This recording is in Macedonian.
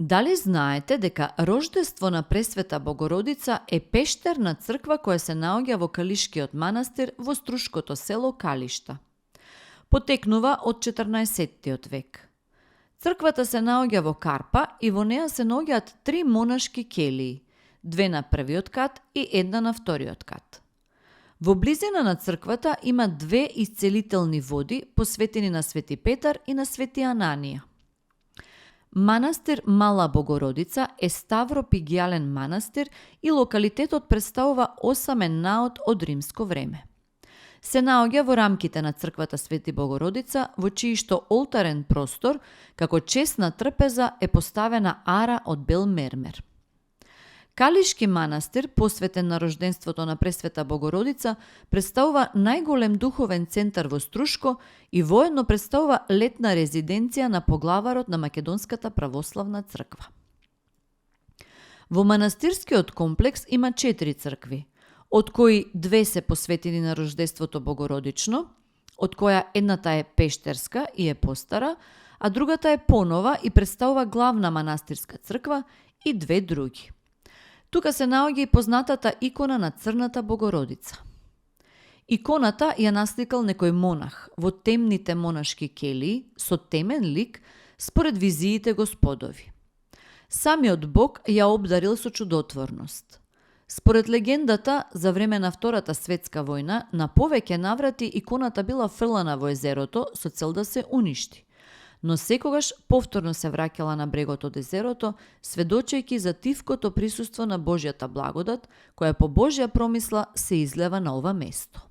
Дали знаете дека Рождество на Пресвета Богородица е пештерна црква која се наоѓа во Калишкиот манастир во струшкото село Калишта? Потекнува од 14. век. Црквата се наоѓа во Карпа и во неа се наоѓаат 3 монашки келии, 2 на првиот кат и 1 на вториот кат. Во близина на црквата има 2 исцелителни води посветени на Свети Петар и на Свети Ананија. Манастир Мала Богородица е ставропигијален манастир и локалитетот представува осамен наод од римско време. Се наоѓа во рамките на црквата Свети Богородица, во чиишто олтарен простор, како чесна трпеза, е поставена ара од бел мермер. Калишки манастир, посветен на рожденството на Пресвета Богородица, представува најголем духовен центар во Струшко и воедно представува летна резиденција на поглаварот на Македонската православна црква. Во манастирскиот комплекс има 4 цркви, од кои 2 се посветени на рождеството Богородично, од која едната е пештерска и е постара, а другата е понова и представува главна манастирска црква и 2 други. Тука се наоѓа и познатата икона на Црната Богородица. Иконата ја насликал некој монах во темните монашки келии со темен лик според визиите Господови. Самиот Бог ја обдарил со чудотворност. Според легендата, за време на Втората светска војна, на повеќе наврати иконата била фрлана во езерото со цел да се уништи, но секогаш повторно се враќала на брегот од езерото, сведочејќи за тивкото присуство на Божјата благодат, која по Божја промисла се излева на ова место.